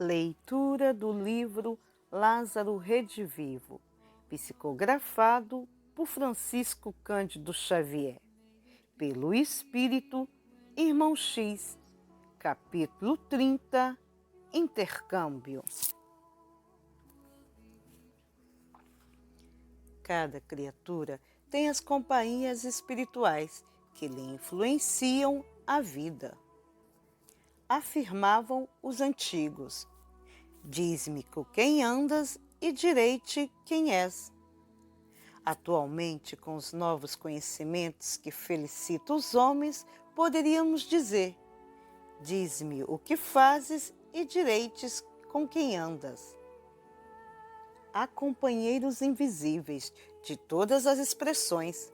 Leitura do livro Lázaro Redivivo, psicografado por Francisco Cândido Xavier, pelo Espírito, Irmão X, capítulo 30, Intercâmbio. Cada criatura tem as companhias espirituais que lhe influenciam a vida. Afirmavam os antigos: diz-me com quem andas e direi-te quem és. Atualmente, com os novos conhecimentos que felicitam os homens, poderíamos dizer: diz-me o que fazes e direi-te com quem andas. Há companheiros invisíveis de todas as expressões.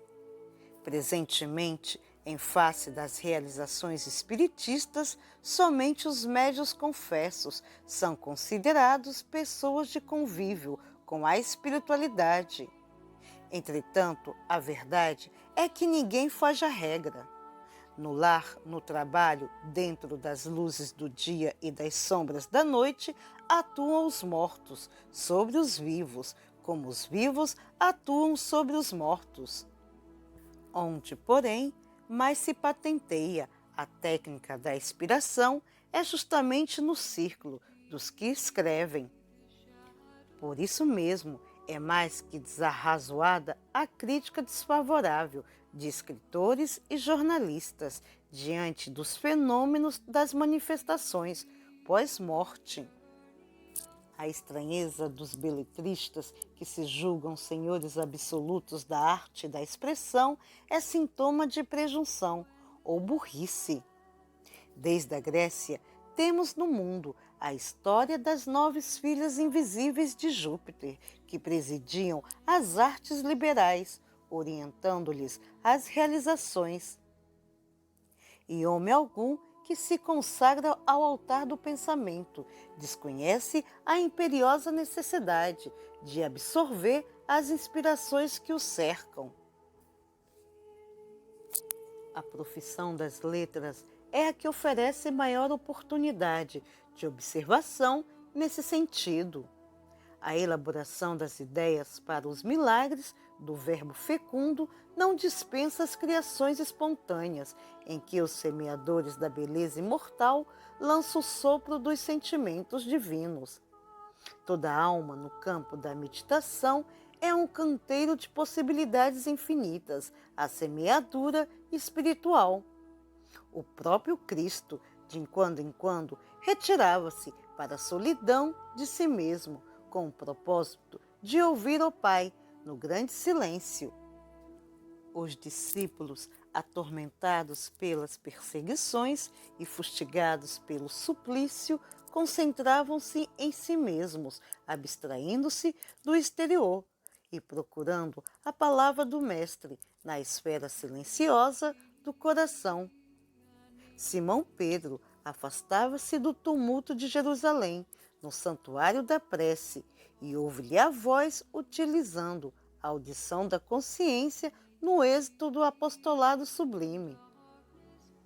Presentemente, em face das realizações espiritistas, somente os médiuns confessos são considerados pessoas de convívio com a espiritualidade. Entretanto, a verdade é que ninguém foge à regra. No lar, no trabalho, dentro das luzes do dia e das sombras da noite, atuam os mortos sobre os vivos, como os vivos atuam sobre os mortos. Onde, porém, mais se patenteia a técnica da inspiração é justamente no círculo dos que escrevem. Por isso mesmo, é mais que desarrazoada a crítica desfavorável de escritores e jornalistas diante dos fenômenos das manifestações pós-morte. A estranheza dos beletristas, que se julgam senhores absolutos da arte e da expressão, é sintoma de presunção ou burrice. Desde a Grécia, temos no mundo a história das 9 filhas invisíveis de Júpiter, que presidiam as artes liberais, orientando-lhes as realizações. E homem algum que se consagra ao altar do pensamento desconhece a imperiosa necessidade de absorver as inspirações que o cercam. A profissão das letras é a que oferece maior oportunidade de observação nesse sentido. A elaboração das ideias para os milagres do verbo fecundo não dispensa as criações espontâneas, em que os semeadores da beleza imortal lançam o sopro dos sentimentos divinos. Toda alma no campo da meditação é um canteiro de possibilidades infinitas, a semeadura espiritual. O próprio Cristo, de quando em quando, retirava-se para a solidão de si mesmo, com o propósito de ouvir o Pai no grande silêncio. Os discípulos, atormentados pelas perseguições e fustigados pelo suplício, concentravam-se em si mesmos, abstraindo-se do exterior e procurando a palavra do Mestre na esfera silenciosa do coração. Simão Pedro afastava-se do tumulto de Jerusalém, no santuário da prece, e ouve-lhe a voz utilizando a audição da consciência no êxito do apostolado sublime.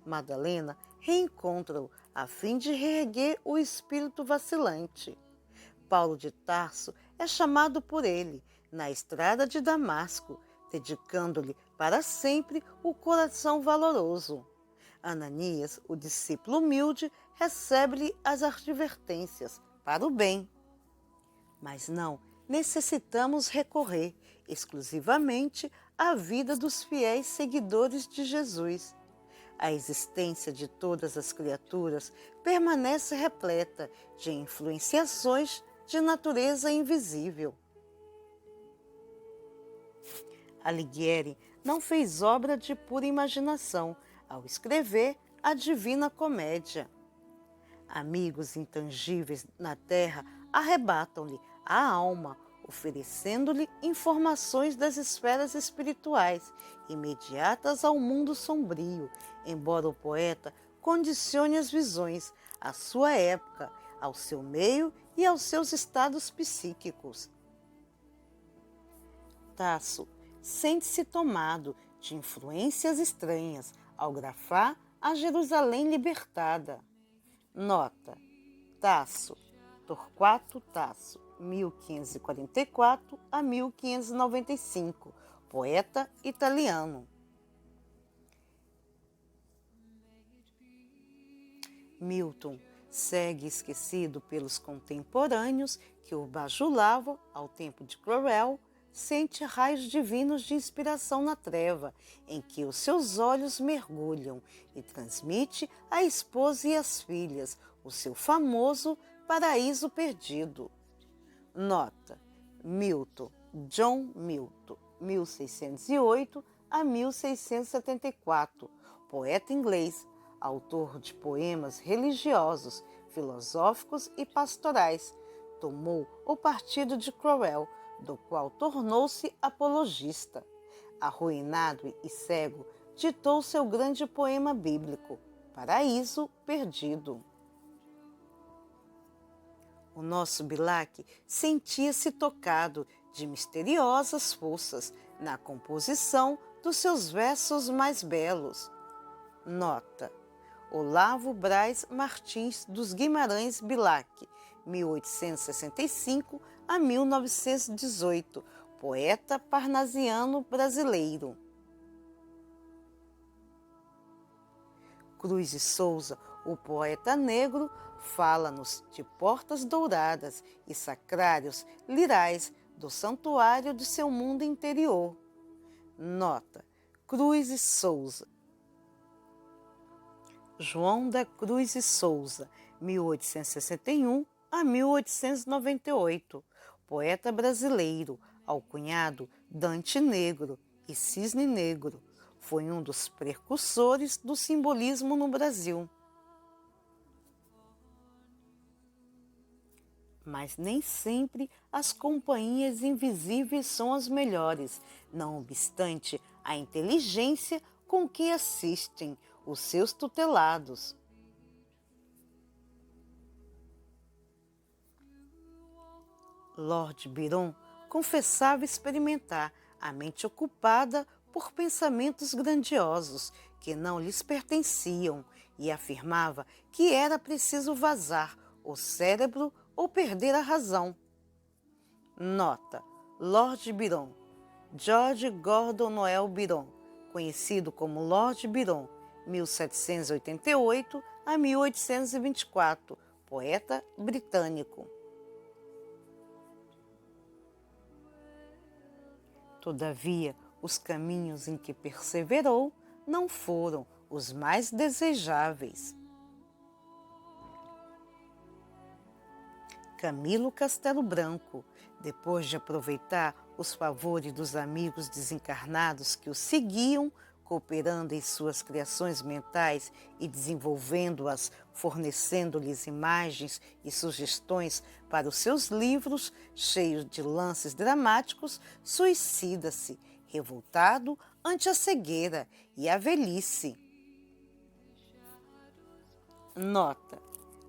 Madalena reencontra-o a fim de reerguer o espírito vacilante. Paulo de Tarso é chamado por ele na estrada de Damasco, dedicando-lhe para sempre o coração valoroso. Ananias, o discípulo humilde, recebe-lhe as advertências para o bem. Mas não necessitamos recorrer exclusivamente à vida dos fiéis seguidores de Jesus. A existência de todas as criaturas permanece repleta de influenciações de natureza invisível. Alighieri não fez obra de pura imaginação ao escrever a Divina Comédia. Amigos intangíveis na terra arrebatam-lhe a alma, oferecendo-lhe informações das esferas espirituais, imediatas ao mundo sombrio, embora o poeta condicione as visões à sua época, ao seu meio e aos seus estados psíquicos. Tasso sente-se tomado de influências estranhas ao grafar a Jerusalém libertada. Nota: Tasso, Torquato Tasso, 1544 a 1595, poeta italiano. Milton segue esquecido pelos contemporâneos que o bajulavam ao tempo de Cromwell, sente raios divinos de inspiração na treva em que os seus olhos mergulham e transmite à esposa e às filhas o seu famoso Paraíso Perdido. Nota: Milton, John Milton, 1608 a 1674, poeta inglês, autor de poemas religiosos, filosóficos e pastorais. Tomou o partido de Cromwell, do qual tornou-se apologista. Arruinado e cego, ditou seu grande poema bíblico, Paraíso Perdido. O nosso Bilac sentia-se tocado de misteriosas forças na composição dos seus versos mais belos. Nota: Olavo Braz Martins dos Guimarães Bilac, 1865 a 1918, poeta parnasiano brasileiro. Cruz de Souza, o poeta negro, fala-nos de portas douradas e sacrários lirais do santuário de seu mundo interior. Nota: Cruz e Souza. João da Cruz e Souza, 1861 a 1898, poeta brasileiro, alcunhado Dante Negro e Cisne Negro, foi um dos precursores do simbolismo no Brasil. Mas nem sempre as companhias invisíveis são as melhores, não obstante a inteligência com que assistem os seus tutelados. Lord Byron confessava experimentar a mente ocupada por pensamentos grandiosos que não lhes pertenciam e afirmava que era preciso vazar o cérebro ou perder a razão. Nota: Lord Byron, George Gordon Noel Byron, conhecido como Lord Byron, 1788 a 1824, poeta britânico. Todavia, os caminhos em que perseverou não foram os mais desejáveis. Camilo Castelo Branco, depois de aproveitar os favores dos amigos desencarnados que o seguiam, cooperando em suas criações mentais e desenvolvendo-as, fornecendo-lhes imagens e sugestões para os seus livros, cheios de lances dramáticos, suicida-se, revoltado ante a cegueira e a velhice. Nota: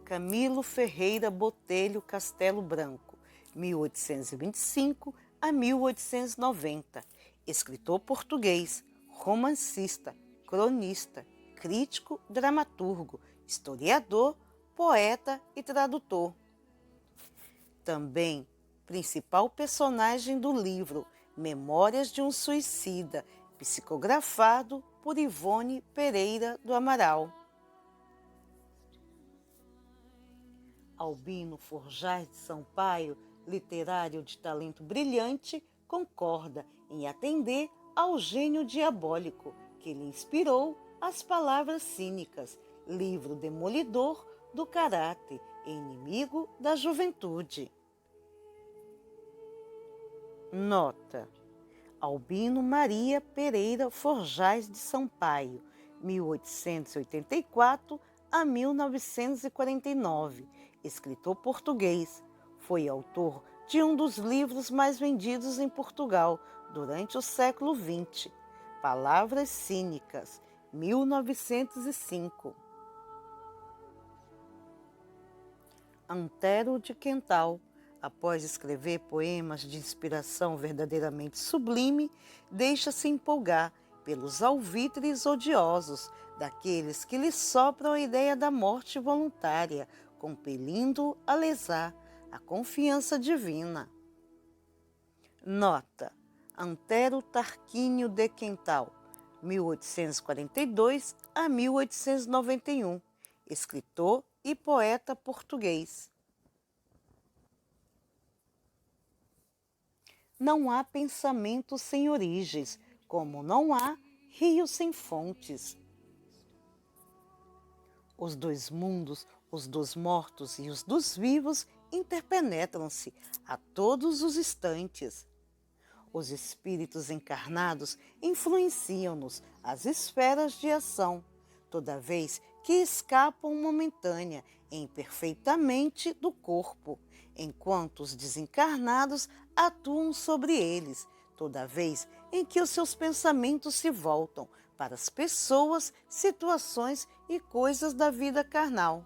Camilo Ferreira Botelho Castelo Branco, 1825 a 1890, escritor português, romancista, cronista, crítico, dramaturgo, historiador, poeta e tradutor. Também principal personagem do livro Memórias de um Suicida, psicografado por Ivone Pereira do Amaral. Albino Forjaz de Sampaio, literário de talento brilhante, concorda em atender ao gênio diabólico que lhe inspirou as palavras cínicas, livro demolidor do caráter e inimigo da juventude. Nota: Albino Maria Pereira Forjaz de Sampaio, 1884 a 1949, escritor português. Foi autor de um dos livros mais vendidos em Portugal durante o século XX, Palavras Cínicas, 1905. Antero de Quental, após escrever poemas de inspiração verdadeiramente sublime, deixa-se empolgar pelos alvitres odiosos daqueles que lhe sopram a ideia da morte voluntária, compelindo-o a lesar a confiança divina. Nota: Antero Tarquínio de Quental, 1842 a 1891, escritor e poeta português. Não há pensamento sem origens, como não há rio sem fontes. Os dois mundos, os dos mortos e os dos vivos, interpenetram-se a todos os instantes. Os espíritos encarnados influenciam-nos às esferas de ação, toda vez que escapam momentânea e imperfeitamente do corpo, enquanto os desencarnados atuam sobre eles, toda vez em que os seus pensamentos se voltam para as pessoas, situações e coisas da vida carnal.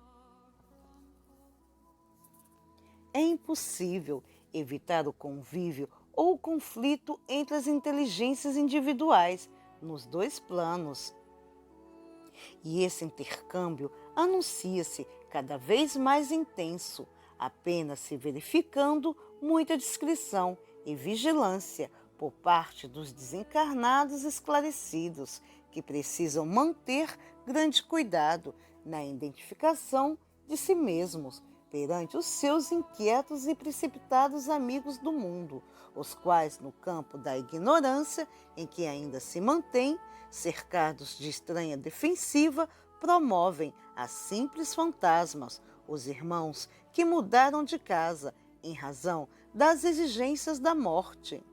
É impossível evitar o convívio ou o conflito entre as inteligências individuais nos dois planos. E esse intercâmbio anuncia-se cada vez mais intenso, apenas se verificando muita discrição e vigilância por parte dos desencarnados esclarecidos, que precisam manter grande cuidado na identificação de si mesmos perante os seus inquietos e precipitados amigos do mundo, os quais, no campo da ignorância em que ainda se mantêm, cercados de estranha defensiva, promovem a simples fantasmas, os irmãos que mudaram de casa em razão das exigências da morte.